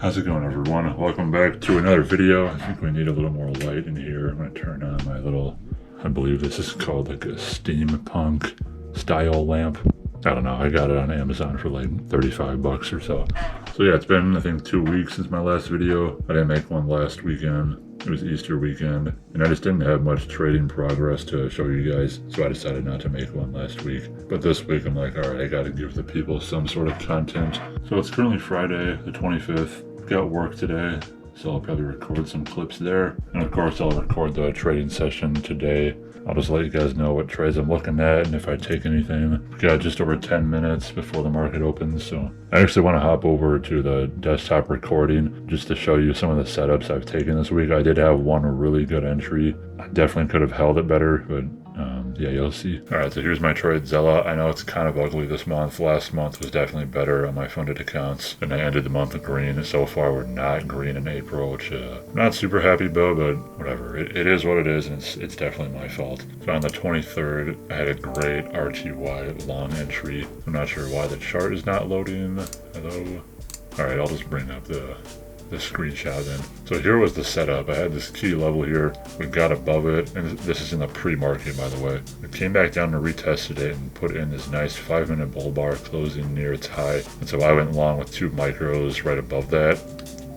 How's it going, everyone? Welcome back to another video. I think we need a little more light in here. I'm going to turn on my little, I believe this is called like a steampunk style lamp. I don't know, I got it on Amazon for like 35 bucks or so. So yeah, it's been I think 2 weeks since my last video. I didn't make one last weekend. It was Easter weekend, and I just didn't have much trading progress to show you guys, so I decided not to make one last week. But this week I'm like, alright, I gotta give the people some sort of content. So it's currently Friday, the 25th. Got work today, so I'll probably record some clips there. And of course I'll record the trading session today. I'll just let you guys know what trades I'm looking at and if I take anything. We've got just over 10 minutes before the market opens, so I actually want to hop over to the desktop recording just to show you some of the setups I've taken this week. I did have one really good entry. I definitely could have held it better, but yeah, you'll see. Alright, so here's my trade Zella. I know it's kind of ugly this month. Last month was definitely better on my funded accounts, and I ended the month green. So far we're not green in April, which I'm not super happy about, but whatever. It is what it is, and it's definitely my fault. So on the 23rd, I had a great RTY long entry. I'm not sure why the chart is not loading. Hello? Alright, I'll just bring up the screenshot then. So here was the setup. I had this key level here. We got above it, and this is in the pre-market, by the way. We came back down and retested it and put in this nice 5-minute bull bar closing near its high. And so I went long with 2 micros right above that.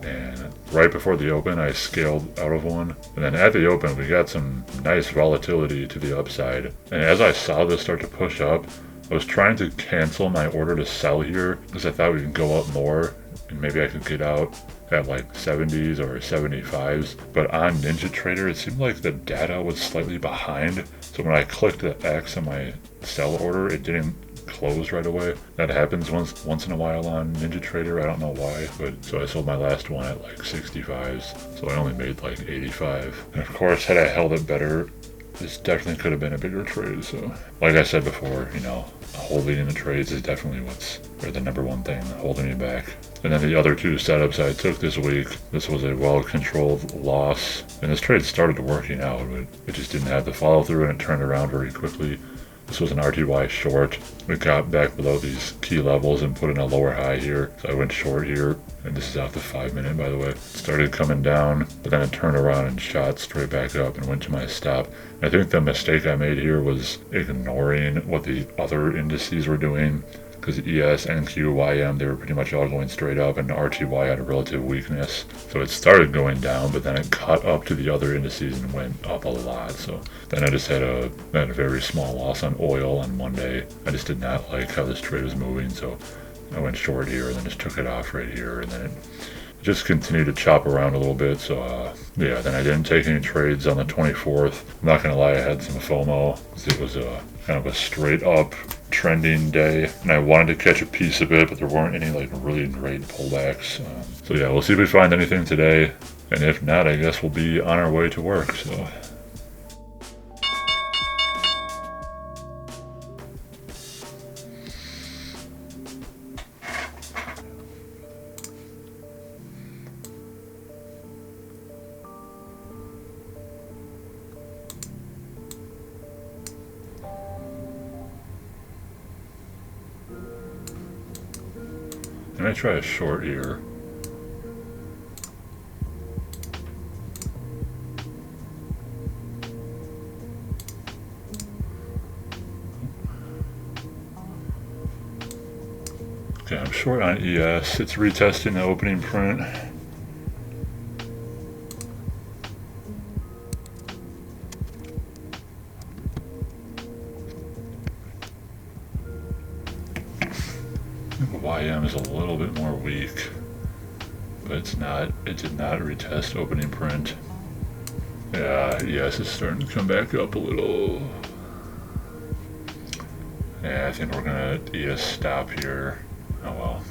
And right before the open, I scaled out of one. And then at the open, we got some nice volatility to the upside. And as I saw this start to push up, I was trying to cancel my order to sell here because I thought we could go up more and maybe I could get out at like 70s or 75s. But on NinjaTrader, it seemed like the data was slightly behind. So when I clicked the X on my sell order, it didn't close right away. That happens once in a while on NinjaTrader. I don't know why, but so I sold my last one at like 65s. So I only made like 85. And of course, had I held it better, this definitely could have been a bigger trade. So like I said before, you know, holding in the trades is definitely the number one thing holding me back. And then the other 2 setups I took this week, this was a well-controlled loss. And this trade started working out, but it just didn't have the follow-through and it turned around very quickly. This was an RTY short. We got back below these key levels and put in a lower high here. So I went short here. And this is off the 5-minute, by the way. It started coming down, but then it turned around and shot straight back up and went to my stop. And I think the mistake I made here was ignoring what the other indices were doing. Because ES, NQ, YM, they were pretty much all going straight up, and RTY had a relative weakness. So it started going down, but then it caught up to the other indices and went up a lot. So then I just had a very small loss on oil on Monday. I just did not like how this trade was moving, so I went short here and then just took it off right here, and then it just continued to chop around a little bit. So yeah, then I didn't take any trades on the 24th. I'm not gonna lie, I had some FOMO. It was kind of a straight up trending day, and I wanted to catch a piece of it, but there weren't any like really great pullbacks. So yeah, we'll see if we find anything today, and if not, I guess we'll be on our way to work. So I'm gonna try a short here. Okay, I'm short on ES. It's retesting the opening print. YM is a little bit more weak, but it's not. It did not retest opening print. Yeah, ES is starting to come back up a little. Yeah, I think we're gonna ES stop here. Oh well.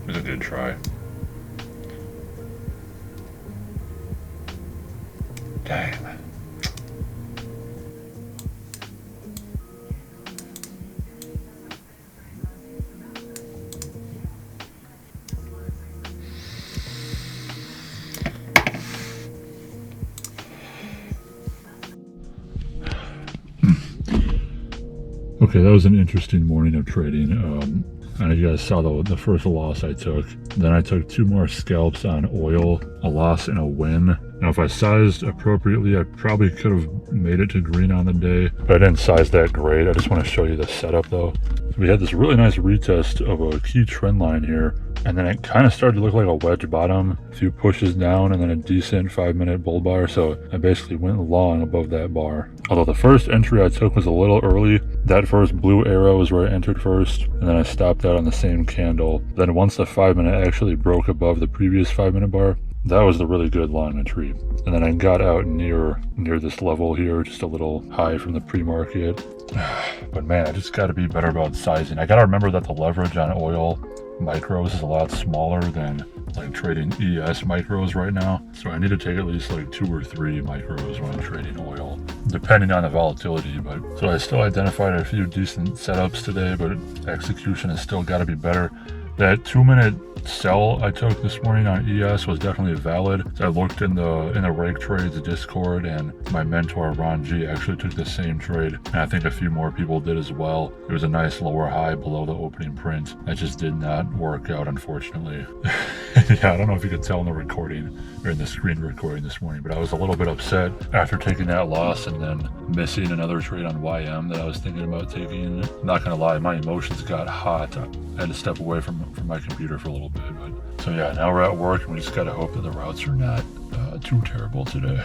It was a good try. Dang. Okay, that was an interesting morning of trading. I know you guys saw the first loss I took. Then I took 2 more scalps on oil, a loss and a win. Now, if I sized appropriately, I probably could have made it to green on the day, but I didn't size that great. I just want to show you the setup though. So we had this really nice retest of a key trend line here, and then it kind of started to look like a wedge bottom, a few pushes down, and then a decent 5-minute bull bar. So I basically went long above that bar. Although the first entry I took was a little early. That first blue arrow was where I entered first, and then I stopped out on the same candle. Then once the 5-minute actually broke above the previous 5-minute bar, that was the really good long entry. And then I got out near this level here, just a little high from the pre-market. But man, I just got to be better about sizing. I got to remember that the leverage on oil micros is a lot smaller than like trading ES micros right now. So I need to take at least like 2 or 3 micros when I'm trading oil, depending on the volatility. But so I still identified a few decent setups today, but execution has still got to be better. That 2-minute sell I took this morning on ES was definitely valid. I looked in the rake trades Discord, and my mentor Ron G actually took the same trade, and I think a few more people did as well. It was a nice lower high below the opening print. That just did not work out, unfortunately. Yeah, I don't know if you could tell in the recording or in the screen recording this morning, but I was a little bit upset after taking that loss and then missing another trade on YM that I was thinking about taking. I'm not gonna lie, my emotions got hot. I had to step away from my computer for a little bit, but so yeah, now we're at work and we just gotta hope that the routes are not too terrible today.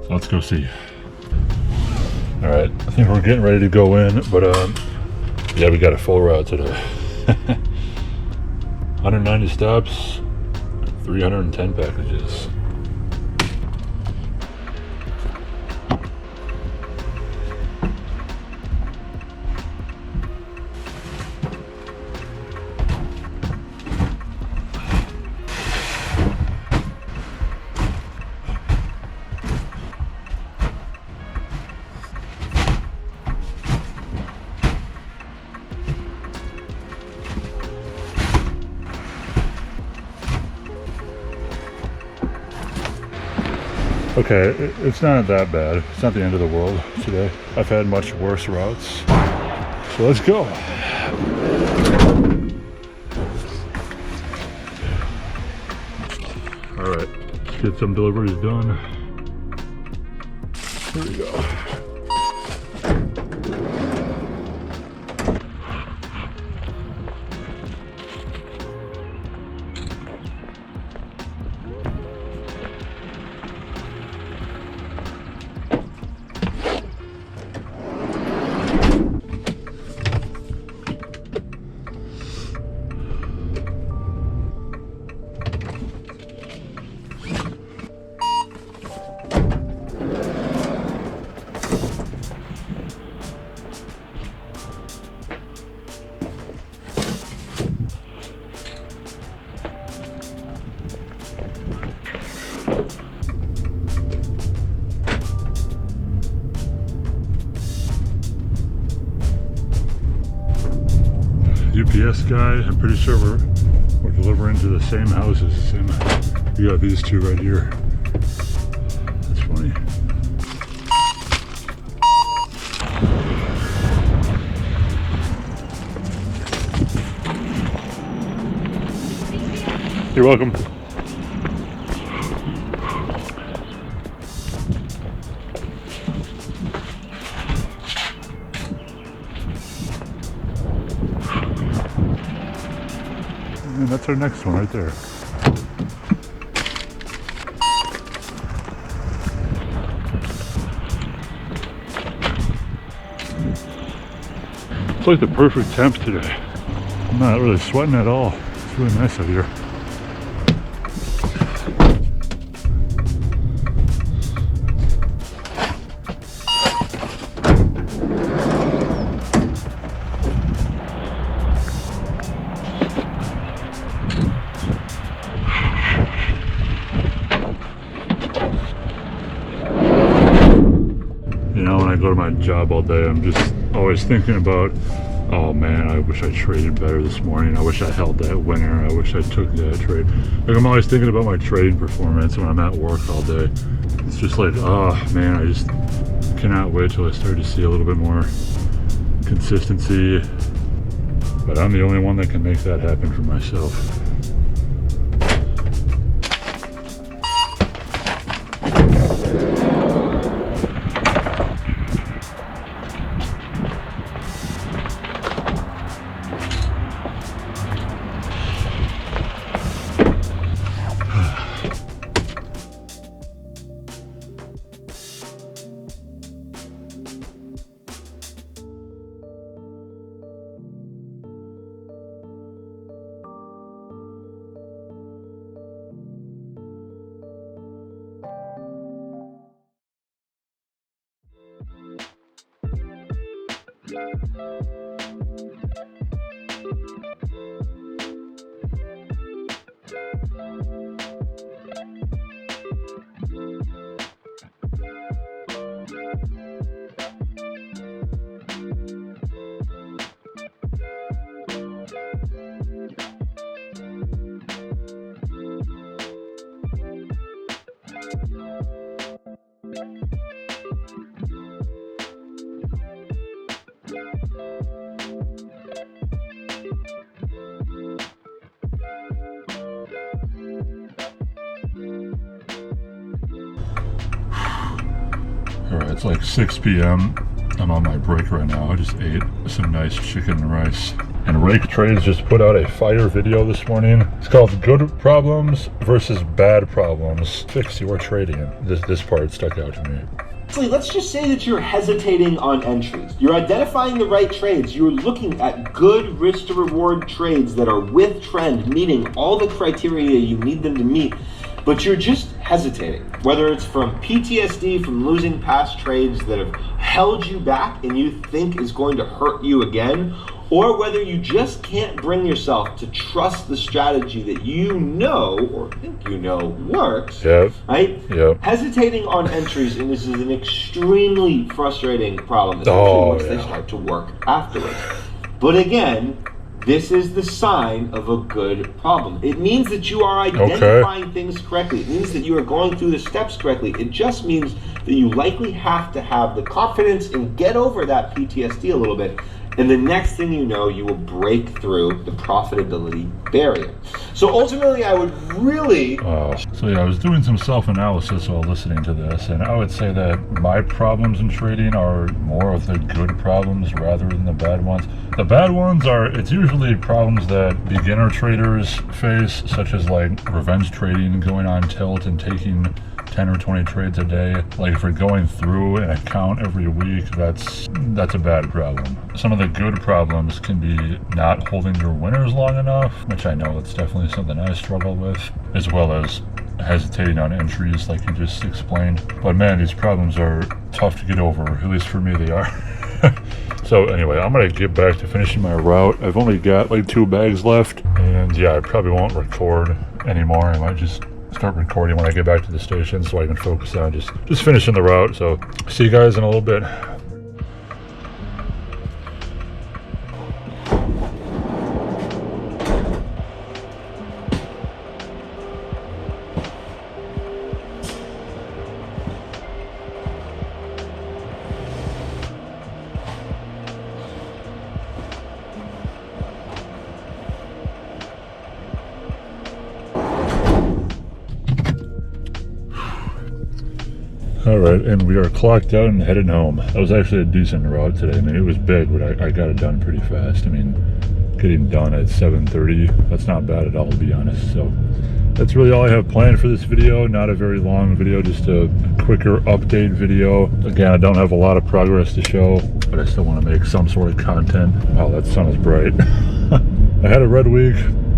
So let's go see. All right, I think we're getting ready to go in, but yeah, we got a full route today. 190 stops, 310 packages. Okay, it's not that bad. It's not the end of the world today. I've had much worse routes. So let's go. All right, let's get some deliveries done. Here we go. UPS guy, I'm pretty sure we're delivering to the same houses. We got these two right here. That's funny. You're welcome. And that's our next one right there. It's like the perfect temp today. I'm not really sweating at all. It's really nice out here. You know, when I go to my job all day, I'm just always thinking about, oh man, I wish I traded better this morning. I wish I held that winner. I wish I took that trade. Like, I'm always thinking about my trading performance when I'm at work all day. It's just like, oh man, I just cannot wait till I start to see a little bit more consistency. But I'm the only one that can make that happen for myself. Alright, it's like 6 p.m. I'm on my break right now. I just ate some nice chicken and rice. And Rake Trades just put out a fire video this morning. It's called Good Problems versus Bad Problems. Fix your trading. This part stuck out to me. Let's just say that you're hesitating on entries. You're identifying the right trades. You're looking at good risk to reward trades that are with trend, meeting all the criteria you need them to meet, but you're just hesitating. Whether it's from PTSD from losing past trades that have held you back and you think is going to hurt you again, or whether you just can't bring yourself to trust the strategy that you know or think you know works, right? Yep. Hesitating on entries, and this is an extremely frustrating problem, especially once they start to work afterwards. But again, this is the sign of a good problem. It means that you are identifying things correctly. It means that you are going through the steps correctly. It just means that you likely have to have the confidence and get over that PTSD a little bit. And the next thing you know, you will break through the profitability barrier. So ultimately, I would really... So yeah, I was doing some self-analysis while listening to this, and I would say that my problems in trading are more of the good problems rather than the bad ones. The bad ones are, it's usually problems that beginner traders face, such as like revenge trading, going on tilt and taking 10 or 20 trades a day. Like if you're going through an account every week, that's a bad problem. Some of the good problems can be not holding your winners long enough, which I know that's definitely something I struggle with, as well as hesitating on entries like you just explained. But man, these problems are tough to get over, at least for me they are. So anyway, I'm gonna get back to finishing my route. I've only got like 2 bags left, and yeah, I probably won't record anymore. I might just start recording when I get back to the station so I can focus on just finishing the route. So see you guys in a little bit. Alright, and we are clocked out and headed home. That was actually a decent route today. I mean, it was big, but I got it done pretty fast. I mean, getting done at 7:30, that's not bad at all, to be honest. So that's really all I have planned for this video. Not a very long video, just a quicker update video. Again, I don't have a lot of progress to show, but I still want to make some sort of content. Wow, that sun is bright. I had a red week.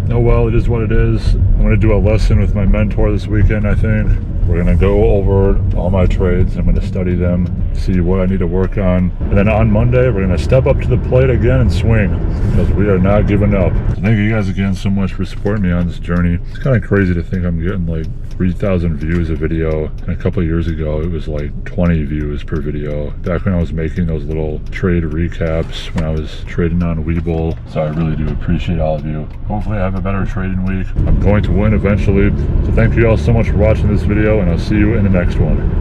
Oh well, it is what it is. I'm going to do a lesson with my mentor this weekend, I think. We're going to go over all my trades. I'm going to study them, see what I need to work on. And then on Monday, we're going to step up to the plate again and swing, because we are not giving up. So thank you guys again so much for supporting me on this journey. It's kind of crazy to think I'm getting like 3,000 views a video. And a couple of years ago, it was like 20 views per video. Back when I was making those little trade recaps, when I was trading on Webull. So I really do appreciate all of you. Hopefully I have a better trading week. I'm going to win eventually. So thank you all so much for watching this video, and I'll see you in the next one.